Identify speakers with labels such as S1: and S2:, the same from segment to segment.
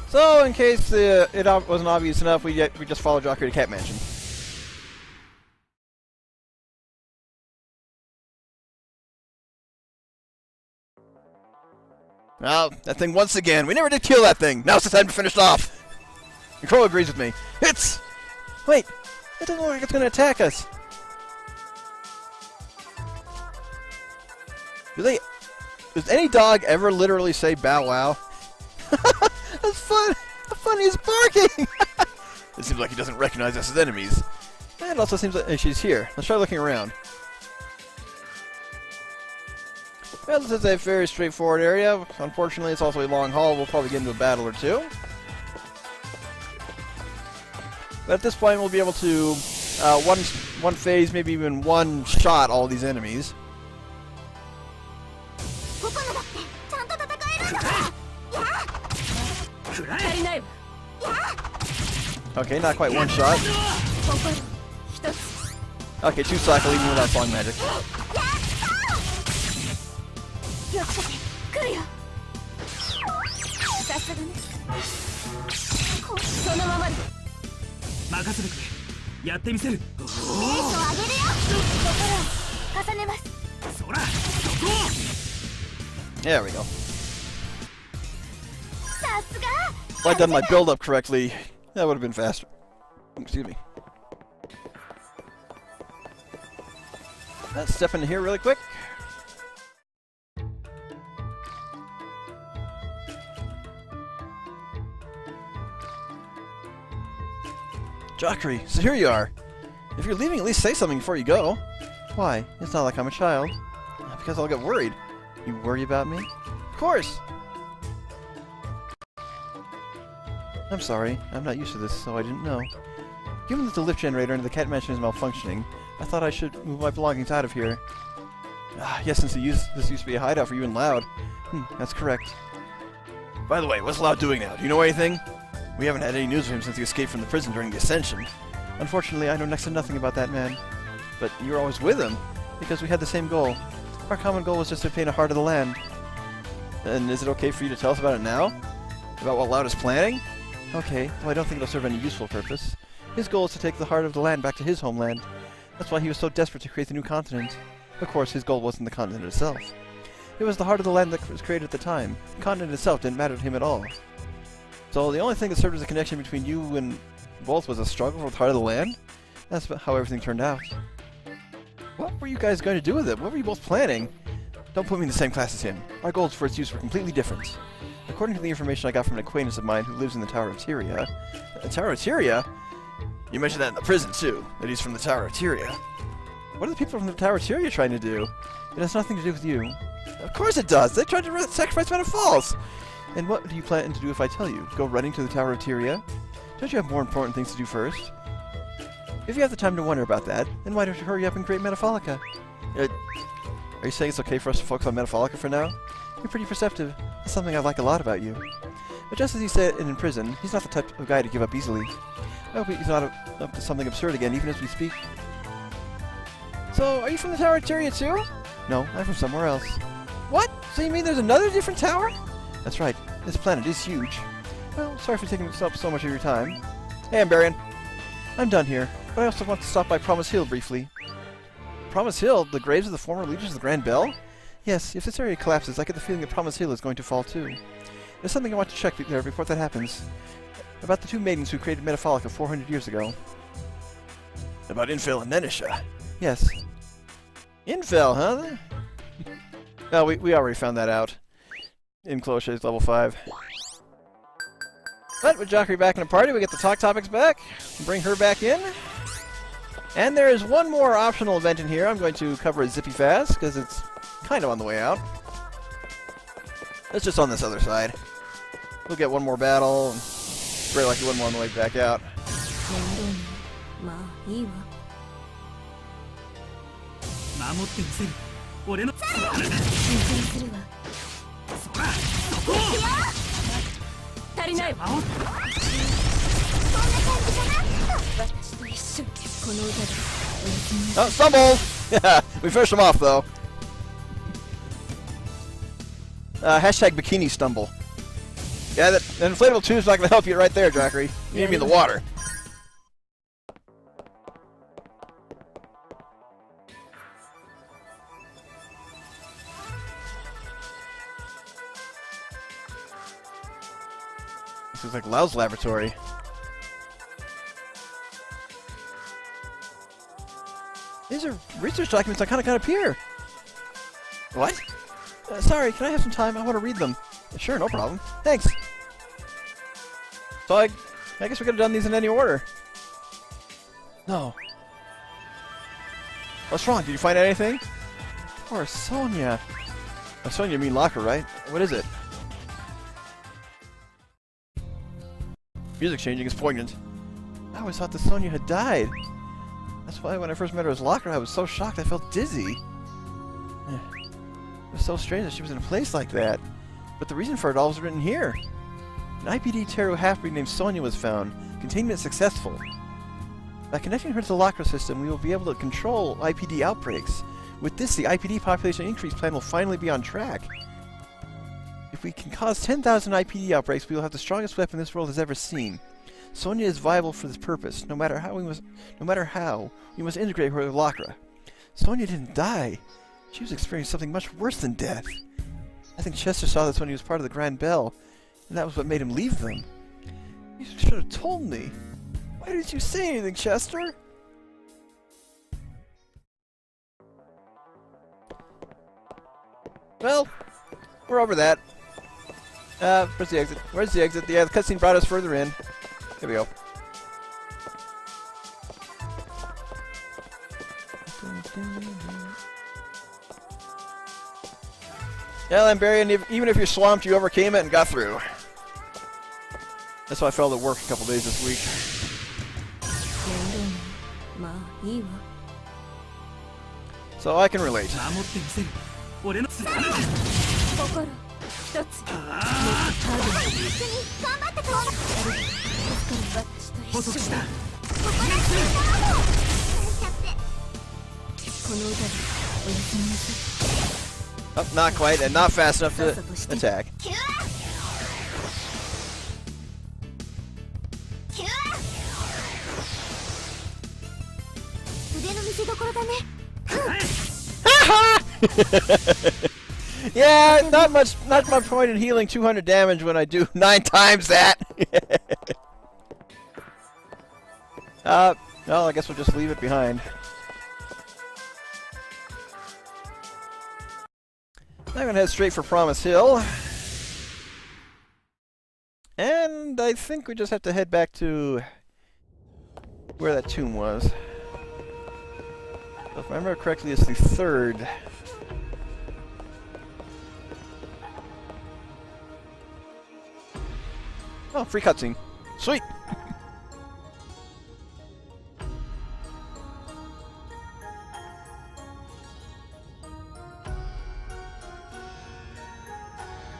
S1: So, in case it wasn't obvious enough, we just follow Jakuri to Cat Mansion. Well, that thing once again. We never did kill that thing. Now's the time to finish it off. Control agrees with me. It's... Wait, it doesn't look like it's going to attack us. Does any dog ever literally say bow wow? That's fun. How funny is barking? It seems like he doesn't recognize us as enemies. And it also seems like she's here. Let's try looking around. Well, this is a very straightforward area. Unfortunately, it's also a long haul. We'll probably get into a battle or two. But at this point, we'll be able to one phase, maybe even one shot all these enemies. Okay, not quite one shot. Okay, 2 cycle even without song magic. There we go. If I'd done my build-up correctly, that would have been faster. Excuse me. Let's step in here really quick. Jakuri, so here you are. If you're leaving, at least say something before you go. Why? It's not like I'm a child. Because I'll get worried. You worry about me? Of course! I'm sorry. I'm not used to this, so I didn't know. Given that the lift generator into the cat mansion is malfunctioning, I thought I should move my belongings out of here. Yes, since this used to be a hideout for you and Loud. That's correct. By the way, what's Loud doing now? Do you know anything? We haven't had any news of him since he escaped from the prison during the Ascension. Unfortunately, I know next to nothing about that man. But you were always with him, because we had the same goal. Our common goal was just to obtain a heart of the land. And is it okay for you to tell us about it now? About what Loud is planning? Okay, though I don't think it'll serve any useful purpose. His goal is to take the heart of the land back to his homeland. That's why he was so desperate to create the new continent. Of course, his goal wasn't the continent itself. It was the heart of the land that was created at the time. The continent itself didn't matter to him at all. So the only thing that served as a connection between you and both was a struggle for the heart of the land? That's how everything turned out. What were you guys going to do with it? What were you both planning? Don't put me in the same class as him. Our goals for its use were completely different. According to the information I got from an acquaintance of mine who lives in the Tower of Tyria... The Tower of Tyria? You mentioned that in the prison, too, that he's from the Tower of Tyria. What are the people from the Tower of Tyria trying to do? It has nothing to do with you. Of course it does! They tried to sacrifice men of Falls! And what do you plan to do if I tell you? Go running to the Tower of Tyria? Don't you have more important things to do first? If you have the time to wonder about that, then why don't you hurry up and create Metafalica? Are you saying it's okay for us to focus on Metafalica for now? You're pretty perceptive. That's something I like a lot about you. But just as he said in prison, he's not the type of guy to give up easily. I hope he's not up to something absurd again, even as we speak. So, are you from the Tower of Tyria too? No, I'm from somewhere else. What? So you mean there's another different tower? That's right. This planet is huge. Well, sorry for taking up so much of your time. Hey, Ambarian. I'm done here, but I also want to stop by Promise Hill briefly. Promise Hill? The graves of the former leaders of the Grand Bell? Yes, if this area collapses, I get the feeling that Promise Hill is going to fall too. There's something I want to check there before that happens. About the two maidens who created Metafalica 400 years ago. About Infel and Nenisha? Yes. Infel, huh? Well, we already found that out. In Cloche's level 5. But with Jakuri back in the party, we get the Talk Topics back. Bring her back in. And there is one more optional event in here. I'm going to cover it zippy fast, because it's kind of on the way out. It's just on this other side. We'll get one more battle, and very likely one more on the way back out. Oh, stumble! Yeah, we finished him off though. Hashtag bikini stumble. Yeah, that inflatable tube's not going to help you right there, Jakuri. You need to be in the water. This is like Lau's laboratory. These are research documents I kind of got up here. What? Sorry, can I have some time? I want to read them. Sure, no problem. Thanks. So I guess we could have done these in any order. No. What's wrong? Did you find anything? Poor Sonia. Oh, Sonia, you mean locker, right? What is it? Music changing is poignant. I always thought that Sonia had died. That's why when I first met her as locker, I was so shocked I felt dizzy. It was so strange that she was in a place like that. But the reason for it all was written here. An IPD Terror half-breed named Sonia was found. Containment successful. By connecting her to the locker system, we will be able to control IPD outbreaks. With this, the IPD population increase plan will finally be on track. If we can cause 10,000 IPD outbreaks, we will have the strongest weapon this world has ever seen. Sonia is viable for this purpose. No matter how, we must integrate her with Lakra. Sonia didn't die. She was experiencing something much worse than death. I think Chester saw this when he was part of the Grand Bell, and that was what made him leave them. You should have told me. Why didn't you say anything, Chester? Well, we're over that. Where's the exit? Where's the exit? Yeah, the cutscene brought us further in. Here we go. Yeah, Lambarian, even if you're swamped, you overcame it and got through. That's why I fell to work a couple days this week. So I can relate. Oh, not quite, and not fast enough to attack. Yeah, not much point in healing 200 damage when I do 9 times that. Well, I guess we'll just leave it behind. I'm gonna head straight for Promise Hill. And I think we just have to head back to where that tomb was. So if I remember correctly, it's the 3rd. Oh, free cutscene. Sweet!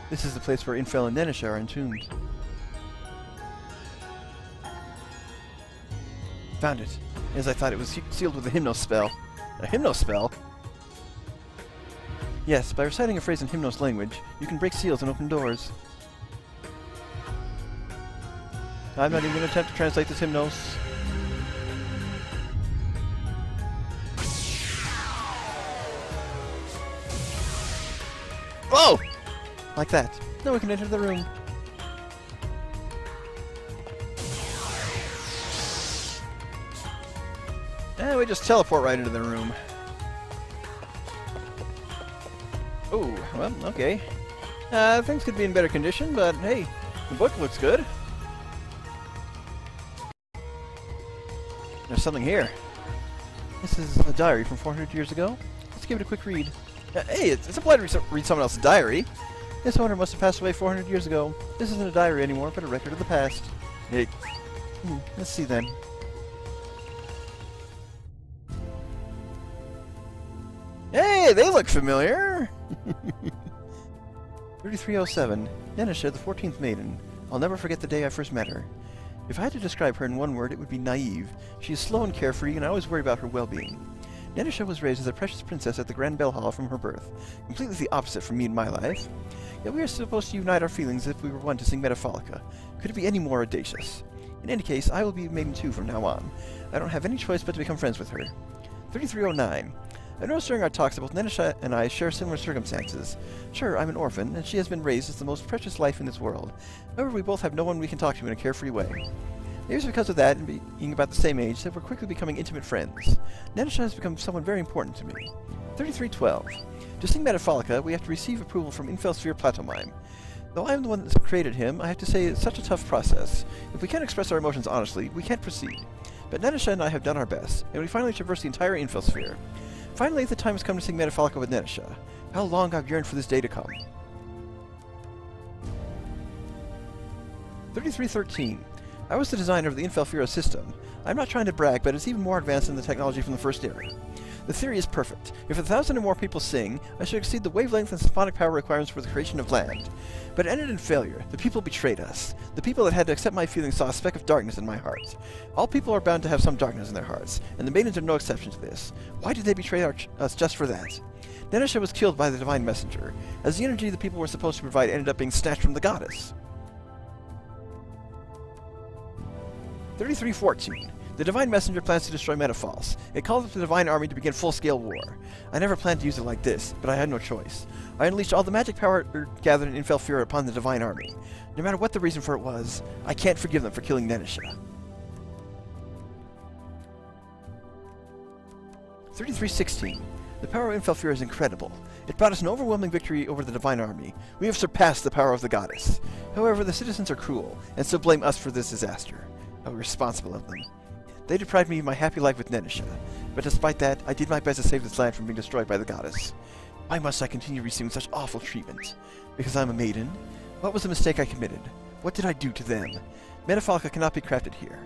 S1: This is the place where Infel and Nenisha are entombed. Found it. As I thought, it was sealed with a Hymnos spell. A Hymnos spell? Yes, by reciting a phrase in Hymnos language, you can break seals and open doors. I'm not even going to attempt to translate this Hymnos. Oh! Like that. Now we can enter the room. And we just teleport right into the room. Oh, well, okay. Things could be in better condition, but hey, the book looks good. There's something here. This is a diary from 400 years ago. Let's give it a quick read. Hey, it's a pleasure to read someone else's diary. This owner must have passed away 400 years ago. This isn't a diary anymore, but a record of the past. Hey, let's see then. Hey, they look familiar! 3307. Nenisha, the 14th Maiden. I'll never forget the day I first met her. If I had to describe her in one word, it would be naive. She is slow and carefree, and I always worry about her well-being. Nenisha was raised as a precious princess at the Grand Bell Hall from her birth. Completely the opposite from me in my life. Yet we are supposed to unite our feelings if we were one to Sing Metafalica. Could it be any more audacious? In any case, I will be Maiden too from now on. I don't have any choice but to become friends with her. 3309. I noticed during our talks that both Nenesha and I share similar circumstances. Sure, I'm an orphan, and she has been raised as the most precious life in this world. However, we both have no one we can talk to in a carefree way. Maybe it's because of that, and being about the same age, that we're quickly becoming intimate friends. Nenesha has become someone very important to me. 3312. To Sing Metafalica, we have to receive approval from Infelsphere Platomime. Though I am the one that's created him, I have to say it's such a tough process. If we can't express our emotions honestly, we can't proceed. But Nenesha and I have done our best, and we finally traversed the entire Infelsphere. Finally, the time has come to Sing Metafalica with Nenesha. How long I've yearned for this day to come. 3313. I was the designer of the Infelsphere system. I'm not trying to brag, but it's even more advanced than the technology from the first era. The theory is perfect. If 1,000 or more people sing, I should exceed the wavelength and symphonic power requirements for the creation of land. But it ended in failure. The people betrayed us. The people that had to accept my feelings saw a speck of darkness in my heart. All people are bound to have some darkness in their hearts, and the Maidens are no exception to this. Why did they betray us just for that? Nenesha was killed by the Divine Messenger, as the energy the people were supposed to provide ended up being snatched from the goddess. 3314. The Divine Messenger plans to destroy Metafalls. It calls up the Divine Army to begin full-scale war. I never planned to use it like this, but I had no choice. I unleashed all the magic power gathered in Infelsphere upon the Divine Army. No matter what the reason for it was, I can't forgive them for killing Nenesha. 3316. The power of Infelsphere is incredible. It brought us an overwhelming victory over the Divine Army. We have surpassed the power of the goddess. However, the citizens are cruel, and still blame us for this disaster. I was responsible of them. They deprived me of my happy life with Nenesha, but despite that, I did my best to save this land from being destroyed by the goddess. Why must I continue receiving such awful treatment? Because I'm a maiden? What was the mistake I committed? What did I do to them? Metafalica cannot be crafted here.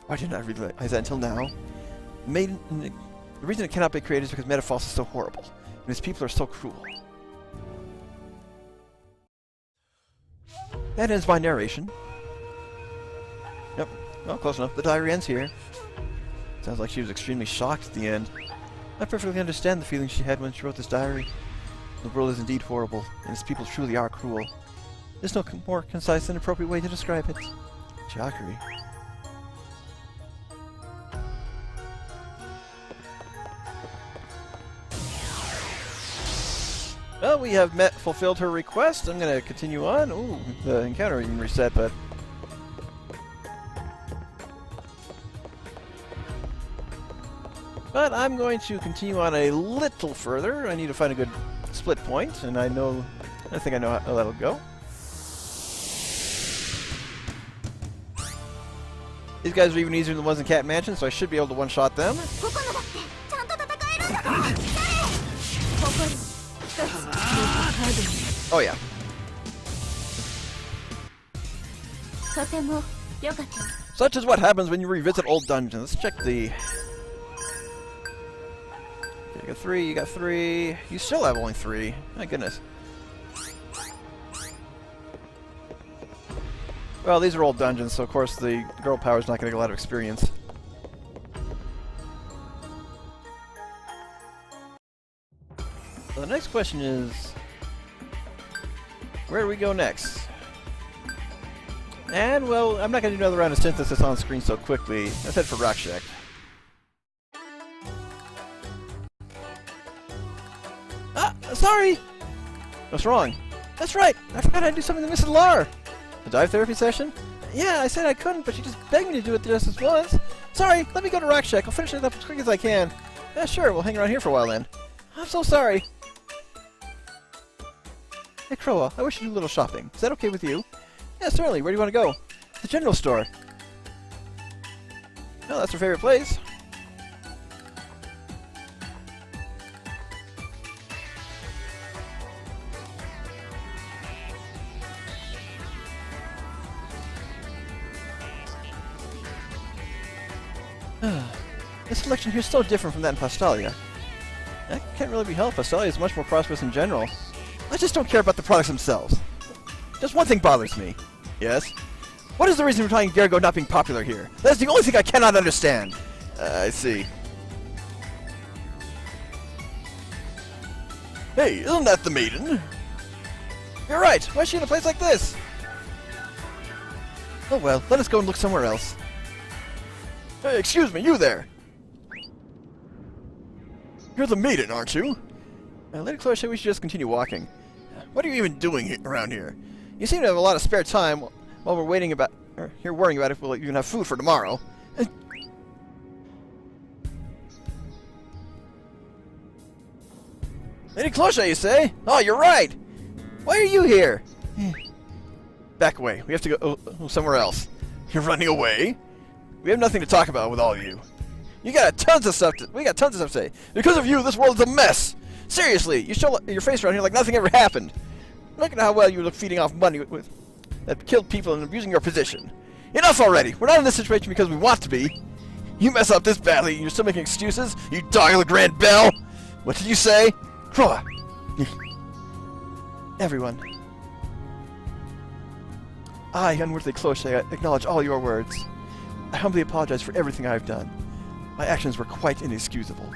S1: Why didn't I realize that until now? The reason it cannot be created is because Metafalls is so horrible, and its people are so cruel. That ends my narration. Yep, well, close enough. The diary ends here. Sounds like she was extremely shocked at the end. I perfectly understand the feelings she had when she wrote this diary. The world is indeed horrible, and its people truly are cruel. There's no more concise and appropriate way to describe it. Jakuri. Well, we have fulfilled her request. I'm going to continue on. Ooh, the encounter even reset, but... But I'm going to continue on a little further. I need to find a good split point, and I think I know how that'll go. These guys are even easier than the ones in Cat Mansion, so I should be able to one-shot them. Oh yeah. Such is what happens when you revisit old dungeons. Let's check the... You got 3, you got 3. You still have only 3. My goodness. Well, these are old dungeons, so of course the girl power is not going to get a lot of experience. So the next question is... where do we go next? And, well, I'm not going to do another round of synthesis on screen so quickly. Let's head for Rakshak. Ah! Sorry! What's wrong? That's right! I forgot I'd do something to Mrs. Lar! A dive therapy session? Yeah, I said I couldn't, but she just begged me to do it just as once. Sorry, let me go to Rakshak. I'll finish it up as quick as I can. Yeah, sure, we'll hang around here for a while then. I'm so sorry. Hey, Croa, I wish to do a little shopping. Is that okay with you? Yeah, certainly. Where do you want to go? The general store. Oh, that's her favorite place. This selection here is so different from that in Pastalia. That can't really be helped. Pastalia is much more prosperous in general. I just don't care about the products themselves. Just one thing bothers me. Yes? What is the reason for Gargo not being popular here? That's the only thing I cannot understand. I see. Hey, isn't that the maiden? You're right! Why is she in a place like this? Oh well, let us go and look somewhere else. Hey, excuse me, you there! You're the maiden, aren't you? Lady Chloe said we should just continue walking. What are you even doing around here? You seem to have a lot of spare time while we're waiting about, or here worrying about if we'll even have food for tomorrow. Lady Cloche, you say? Oh, you're right! Why are you here? Back away. We have to go somewhere else. You're running away? We have nothing to talk about with all of you. We got tons of stuff to say. Because of you, this world is a mess! Seriously, you show your face around here like nothing ever happened. Look at how well you look feeding off money that killed people and abusing your position. Enough already! We're not in this situation because we want to be. You mess up this badly and you're still making excuses? You dog of the Grand Bell! What did you say? Everyone. I, unworthy Cloche, acknowledge all your words. I humbly apologize for everything I have done. My actions were quite inexcusable.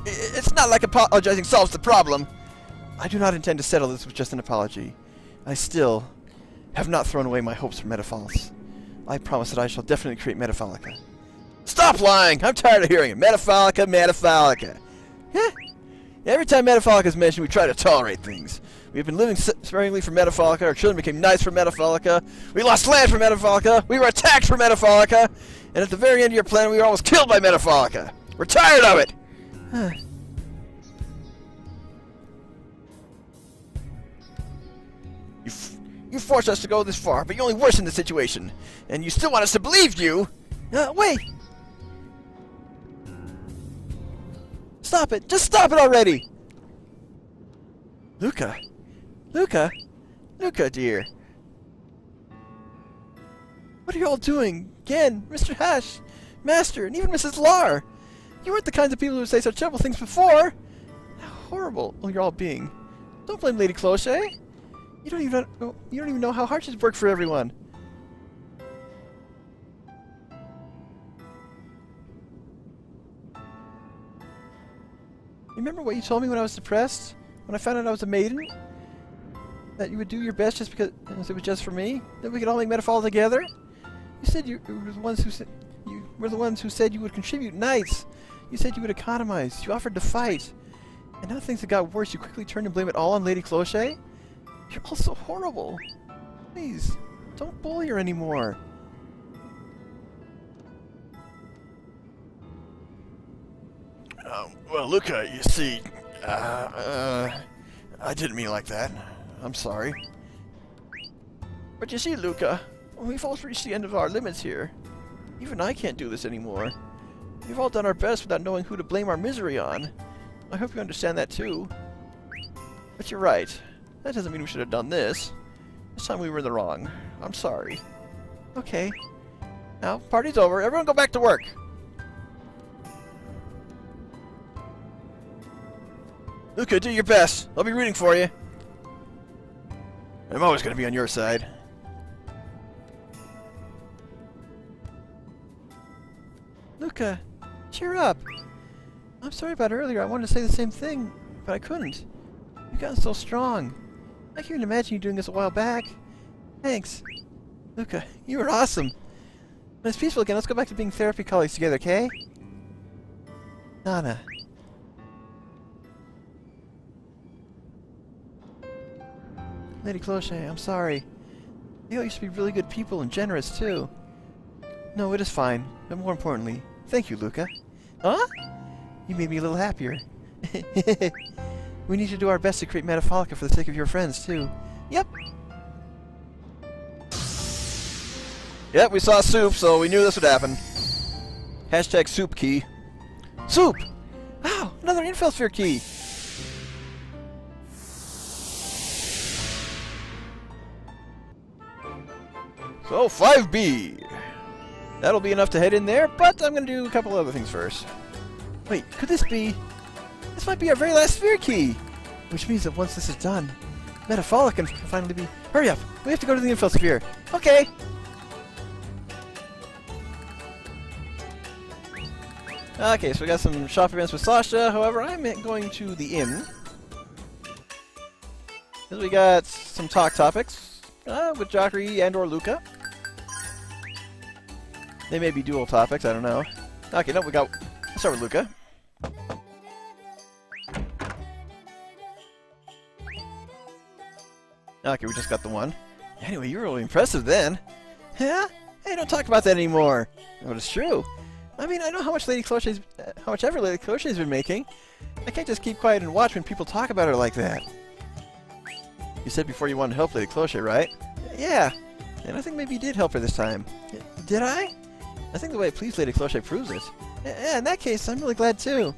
S1: It's not like apologizing solves the problem. I do not intend to settle this with just an apology. I still have not thrown away my hopes for Metafalce. I promise that I shall definitely create Metafalica. Stop lying! I'm tired of hearing it. Metafalica, Metafalica. Yeah. Every time Metafalica is mentioned, we try to tolerate things. We've been living sparingly for Metafalica. Our children became nice for Metafalica. We lost land for Metafalica. We were attacked for Metafalica. And at the very end of your plan, we were almost killed by Metafalica. We're tired of it! You forced us to go this far, but you only worsened the situation. And you still want us to believe you? Wait! Stop it! Just stop it already! Luca! Luca! Luca, dear! What are you all doing? Again, Mr. Hash, Master, and even Mrs. Lar! You weren't the kinds of people who would say such terrible things before! How horrible you're all being. Don't blame Lady Cloche. You don't even know how hard she's worked for everyone. Remember what you told me when I was depressed? When I found out I was a maiden? That you would do your best just because it was just for me? That we could all make Metafall together? You said you were the ones who said you would contribute nights. You said you would economize. You offered to fight. And now things have got worse. You quickly turned to blame it all on Lady Cloche? You're all so horrible. Please, don't bully her anymore. Well, Luca, you see, I didn't mean like that. I'm sorry. But you see, Luca, we've all reached the end of our limits here. Even I can't do this anymore. We've all done our best without knowing who to blame our misery on. I hope you understand that too. But you're right. That doesn't mean we should have done this. This time we were in the wrong. I'm sorry. Okay. Now, party's over. Everyone go back to work. Luca, do your best. I'll be rooting for you. I'm always going to be on your side. Luca, cheer up. I'm sorry about earlier. I wanted to say the same thing, but I couldn't. You've gotten so strong. I can't even imagine you doing this a while back. Thanks. Luca, you were awesome. When it's peaceful again, let's go back to being therapy colleagues together, okay? Nana. Lady Cloche, I'm sorry. You all used to be really good people and generous, too. No, it is fine. But more importantly, thank you, Luca. Huh? You made me a little happier. We need to do our best to create Metafalica for the sake of your friends, too. Yep. Yep, we saw soup, so we knew this would happen. Hashtag soup key. Soup! Wow, another infel sphere key! So, 5B! That'll be enough to head in there, but I'm gonna do a couple other things first. Wait, could this be... This might be our very last sphere key! Which means that once this is done, Metafalica can finally be... Hurry up! We have to go to the info sphere! Okay! Okay, so we got some shop events with Sasha. However, I'm going to the inn. Because we got some talk topics with Jakuri and or Luca. They may be dual topics, I don't know. Okay, no, let's start with Luca. Okay, we just got the one. Anyway, you were really impressive then. Huh? Hey, don't talk about that anymore. But it's true. I mean, I know how much how much effort Lady Clochet's been making. I can't just keep quiet and watch when people talk about her like that. You said before you wanted to help Lady Clochet, right? Yeah. And I think maybe you did help her this time. Did I? I think the way it pleased Lady Clochet proves it. Yeah, in that case, I'm really glad too.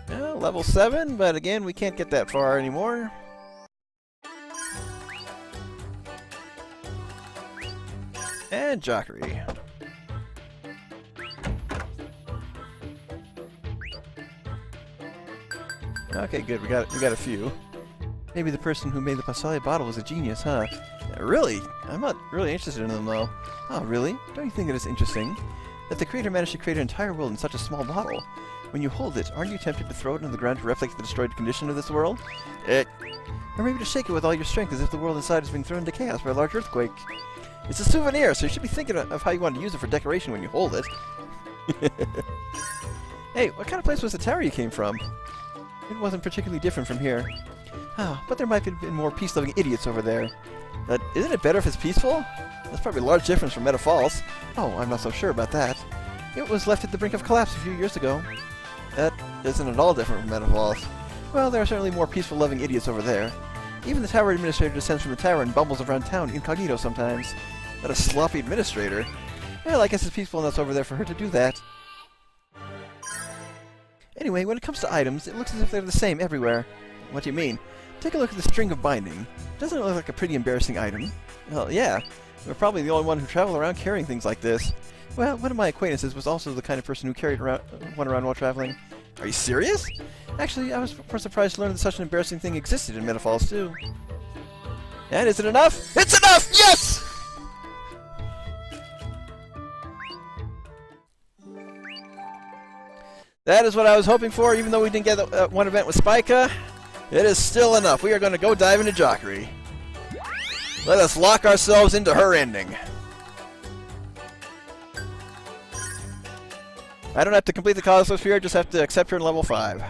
S1: Well, level 7, but again, we can't get that far anymore. And Jakuri. Okay, good. We got a few. Maybe the person who made the Pasalia bottle was a genius, huh? Really? I'm not really interested in them, though. Oh, really? Don't you think it is interesting that the creator managed to create an entire world in such a small bottle? When you hold it, aren't you tempted to throw it into the ground to reflect the destroyed condition of this world? Or maybe to shake it with all your strength as if the world inside is being thrown into chaos by a large earthquake. It's a souvenir, so you should be thinking of how you want to use it for decoration when you hold it. Hey, what kind of place was the tower you came from? It wasn't particularly different from here. Ah, but there might have been more peace-loving idiots over there. Isn't it better if it's peaceful? That's probably a large difference from Meta Falls. Oh, I'm not so sure about that. It was left at the brink of collapse a few years ago. That isn't at all different from Meta Falls. Well, there are certainly more peaceful, loving idiots over there. Even the tower administrator descends from the tower and bumbles around town incognito sometimes. Not a sloppy administrator. Well, I guess it's peaceful enough over there for her to do that. Anyway, when it comes to items, it looks as if they're the same everywhere. What do you mean? Take a look at the string of binding. Doesn't it look like a pretty embarrassing item? Well, yeah. We're probably the only one who travel around carrying things like this. Well, one of my acquaintances was also the kind of person who carried one around while traveling. Are you serious? Actually, I was more surprised to learn that such an embarrassing thing existed in Meta Falls, too. And is it enough? It's enough! Yes! That is what I was hoping for, even though we didn't get one event with Spica. It is still enough. We are going to go dive into Jakuri. Let us lock ourselves into her ending. I don't have to complete the Cosmos Sphere, I just have to accept her in level 5.